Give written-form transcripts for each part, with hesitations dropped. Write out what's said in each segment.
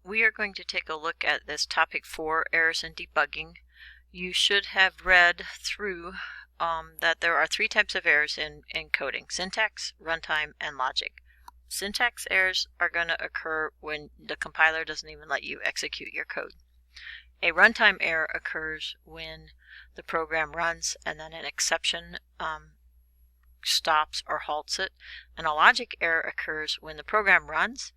we are going to take a look at this topic 4, errors in debugging. You should have read through that there are 3 types of errors in coding: syntax, runtime, and logic. Syntax errors are going to occur when the compiler doesn't even let you execute your code. A runtime error occurs when the program runs and then an exception stops or halts it. And a logic error occurs when the program runs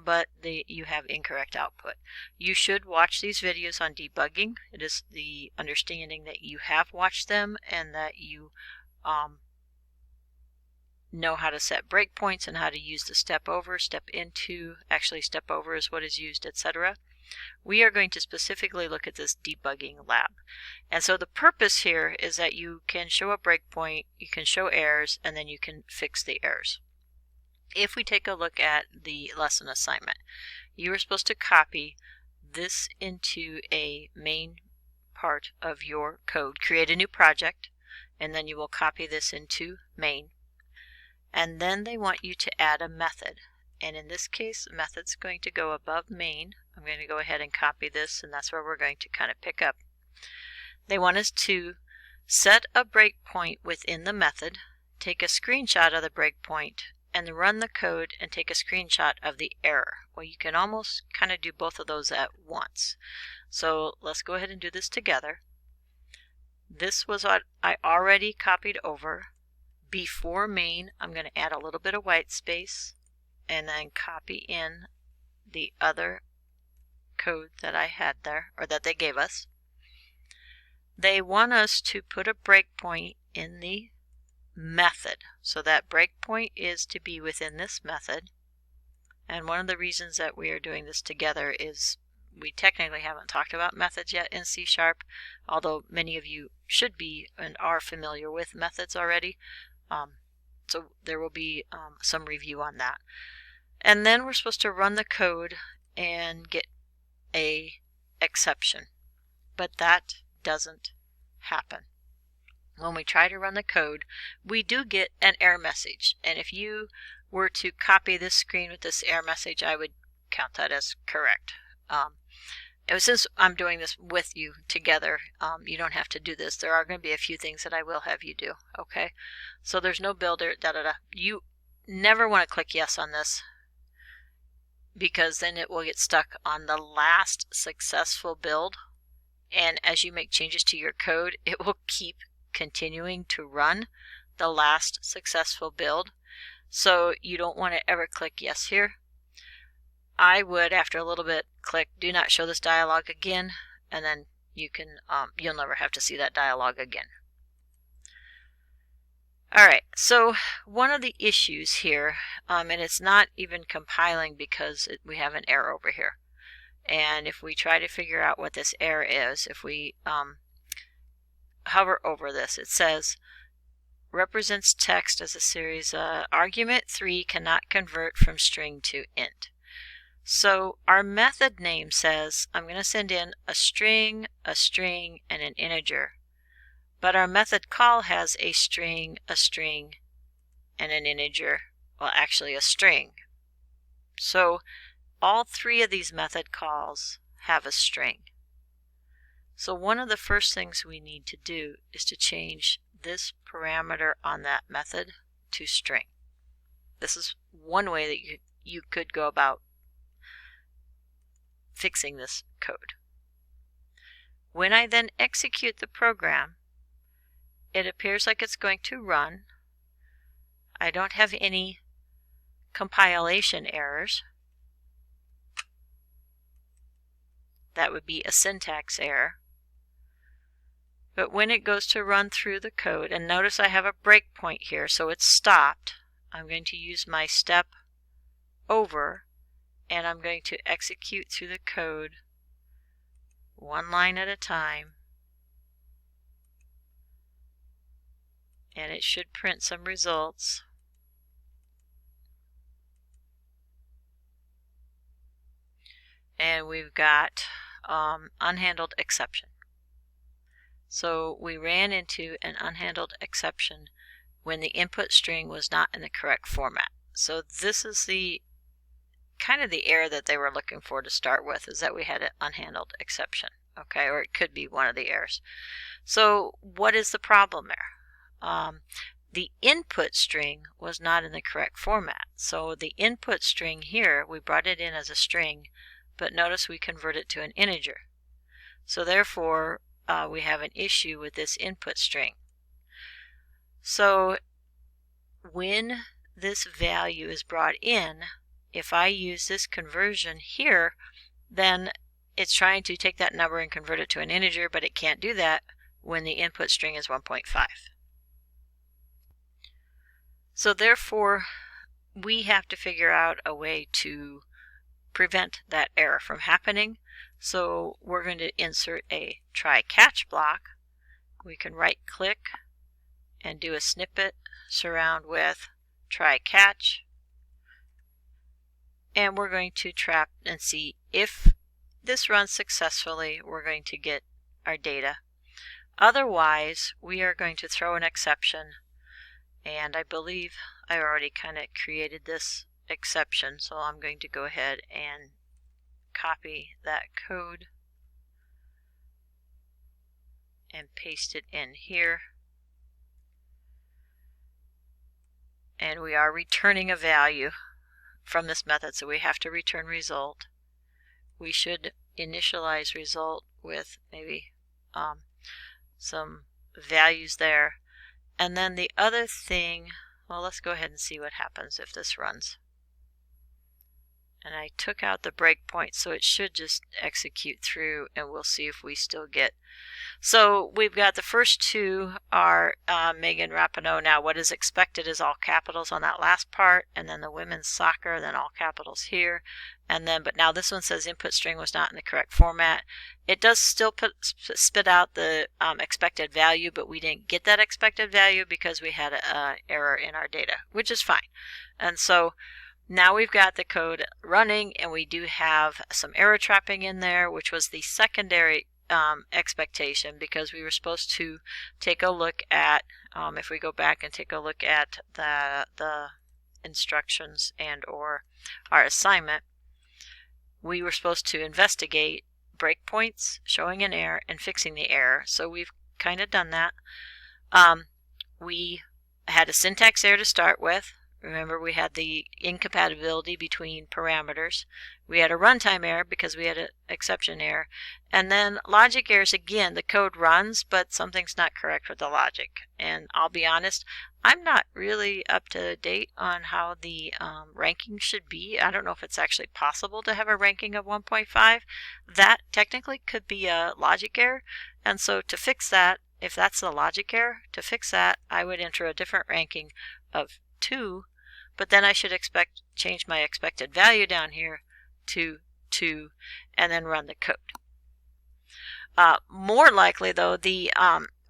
but you have incorrect output. You should watch these videos on debugging. It is the understanding that you have watched them and that you know how to set breakpoints and how to use the step over, step into, actually step over is what is used, etc. We are going to specifically look at this debugging lab. And so the purpose here is that you can show a breakpoint, you can show errors, and then you can fix the errors. If we take a look at the lesson assignment, you are supposed to copy this into a main part of your code. Create a new project, and then you will copy this into main. And then they want you to add a method. And in this case, the method's going to go above main. I'm going to go ahead and copy this, and that's where we're going to kind of pick up. They want us to set a breakpoint within the method, take a screenshot of the breakpoint, and then run the code and take a screenshot of the error. Well, you can almost kind of do both of those at once. So let's go ahead and do this together. This was what I already copied over. Before main, I'm going to add a little bit of white space and then copy in the other code that I had there, or that they gave us. They want us to put a breakpoint in the method. So that breakpoint is to be within this method. And one of the reasons that we are doing this together is we technically haven't talked about methods yet in C#, although many of you should be and are familiar with methods already. So there will be some review on that. And then we're supposed to run the code and get a exception. But that doesn't happen. When we try to run the code, we do get an error message. And if you were to copy this screen with this error message, I would count that as correct. Since I'm doing this with you together, you don't have to do this. There are going to be a few things that I will have you do. Okay, so there's no builder, You never want to click yes on this, because then it will get stuck on the last successful build. And as you make changes to your code, it will keep continuing to run the last successful build. So you don't want to ever click yes here. I would, after a little bit, click do not show this dialog again, and then you can you'll never have to see that dialog again. Alright, so one of the issues here, and it's not even compiling because we have an error over here. And if we try to figure out what this error is, if we hover over this, it says represents text as a series. Argument 3 cannot convert from string to int. So our method name says I'm going to send in a string, and an integer. But our method call has a string, and an integer. Well, actually a string. So all 3 of these method calls have a string. So one of the first things we need to do is to change this parameter on that method to string. This is one way that you could go about fixing this code. When I then execute the program, it appears like it's going to run. I don't have any compilation errors. That would be a syntax error. But when it goes to run through the code, and notice I have a breakpoint here, so it's stopped, I'm going to use my step over, and I'm going to execute through the code one line at a time. And it should print some results. And we've got unhandled exception. So we ran into an unhandled exception when the input string was not in the correct format. So this is the kind of the error that they were looking for to start with, is that we had an unhandled exception, okay, or it could be one of the errors. So what is the problem there? The input string was not in the correct format. So the input string here, we brought it in as a string, but notice we convert it to an integer. So therefore, we have an issue with this input string. So when this value is brought in, if I use this conversion here, then it's trying to take that number and convert it to an integer, but it can't do that when the input string is 1.5. So therefore, we have to figure out a way to prevent that error from happening. So we're going to insert a try-catch block. We can right-click and do a snippet, surround with try-catch, and we're going to trap and see if this runs successfully, we're going to get our data. Otherwise, we are going to throw an exception, and I believe I already kind of created this exception, so I'm going to go ahead and copy that code and paste it in here. And we are returning a value from this method, so we have to return result. We should initialize result with maybe some values there. And then the other thing, well, let's go ahead and see what happens if this runs. And I took out the breakpoint, so it should just execute through, and we'll see if we still get. So we've got the first two are Megan Rapinoe. Now what is expected is all capitals on that last part, and then the women's soccer, then all capitals here. And then, but now this one says input string was not in the correct format. It does still spit out the expected value, but we didn't get that expected value because we had an error in our data, which is fine. And so now we've got the code running, and we do have some error trapping in there, which was the secondary expectation, because we were supposed to take a look at, if we go back and take a look at the instructions and or our assignment, we were supposed to investigate breakpoints, showing an error, and fixing the error. So we've kind of done that. We had a syntax error to start with. Remember, we had the incompatibility between parameters. We had a runtime error because we had an exception error. And then logic errors, again, the code runs, but something's not correct with the logic. And I'll be honest, I'm not really up to date on how the ranking should be. I don't know if it's actually possible to have a ranking of 1.5. That technically could be a logic error. And so to fix that, if that's the logic error, to fix that, I would enter a different ranking of 2. But then I should change my expected value down here to 2 and then run the code. More likely, though, the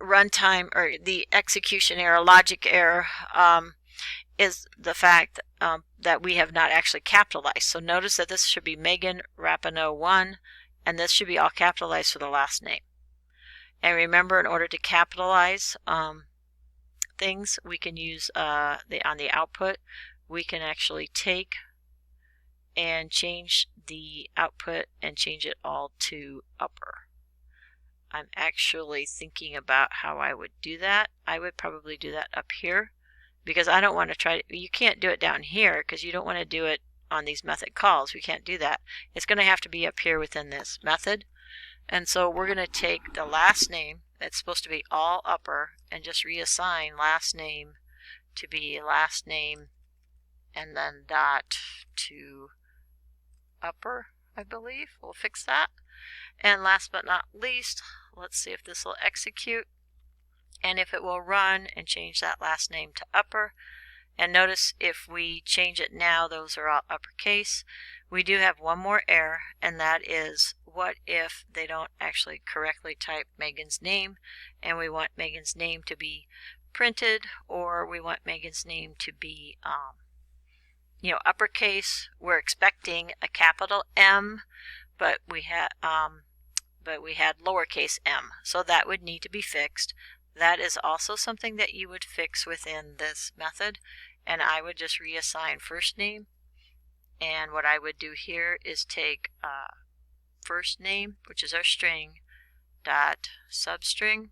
runtime or the execution error, logic error, is the fact that we have not actually capitalized. So notice that this should be Megan Rapinoe 1, and this should be all capitalized for the last name. And remember, in order to capitalize things, we can use on the output, we can actually take and change the output and change it all to upper. I'm actually thinking about how I would do that. I would probably do that up here, because I don't want to try to, you can't do it down here because you don't want to do it on these method calls. We can't do that. It's going to have to be up here within this method. And so we're going to take the last name that's supposed to be all upper and just reassign last name to be last name and then dot to upper, I believe. We'll fix that. And last but not least, let's see if this will execute and if it will run and change that last name to upper. And notice if we change it now, those are all uppercase. We do have one more error, and that is, what if they don't actually correctly type Megan's name, and we want Megan's name to be printed, or we want Megan's name to be uppercase. We're expecting a capital M, but we had lowercase m, so that would need to be fixed. That is also something that you would fix within this method, and I would just reassign first name And what I would do here is take first name, which is our string, dot substring,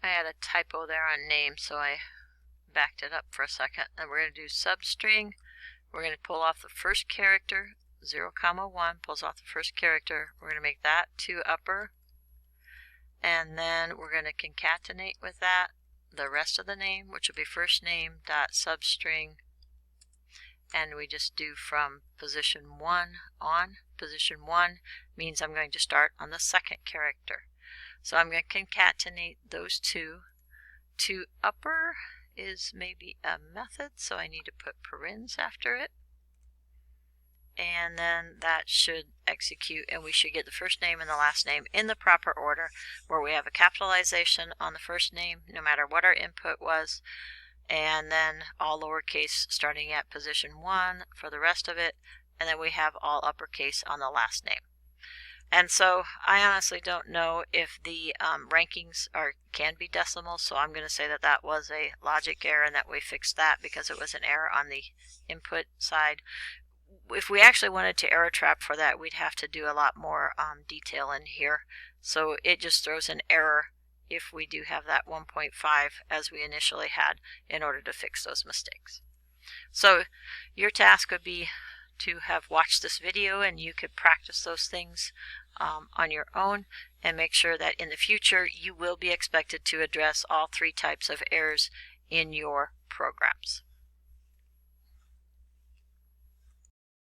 I had a typo there on name, so I backed it up for a second. And we're going to do substring. We're going to pull off the first character, 0, 1, pulls off the first character. We're going to make that to upper. And then we're going to concatenate with that the rest of the name, which will be first name dot substring. And we just do from position 1 on. Position 1 means I'm going to start on the second character. So I'm going to concatenate those two. To upper is maybe a method, so I need to put parens after it. And then that should execute, and we should get the first name and the last name in the proper order, where we have a capitalization on the first name, no matter what our input was, and then all lowercase starting at position 1 for the rest of it, and then we have all uppercase on the last name. And so I honestly don't know if the rankings can be decimals, so I'm going to say that that was a logic error and that we fixed that because it was an error on the input side. If we actually wanted to error trap for that, we'd have to do a lot more detail in here. So it just throws an error if we do have that 1.5 as we initially had in order to fix those mistakes. So your task would be to have watched this video, and you could practice those things on your own and make sure that in the future you will be expected to address all 3 types of errors in your programs.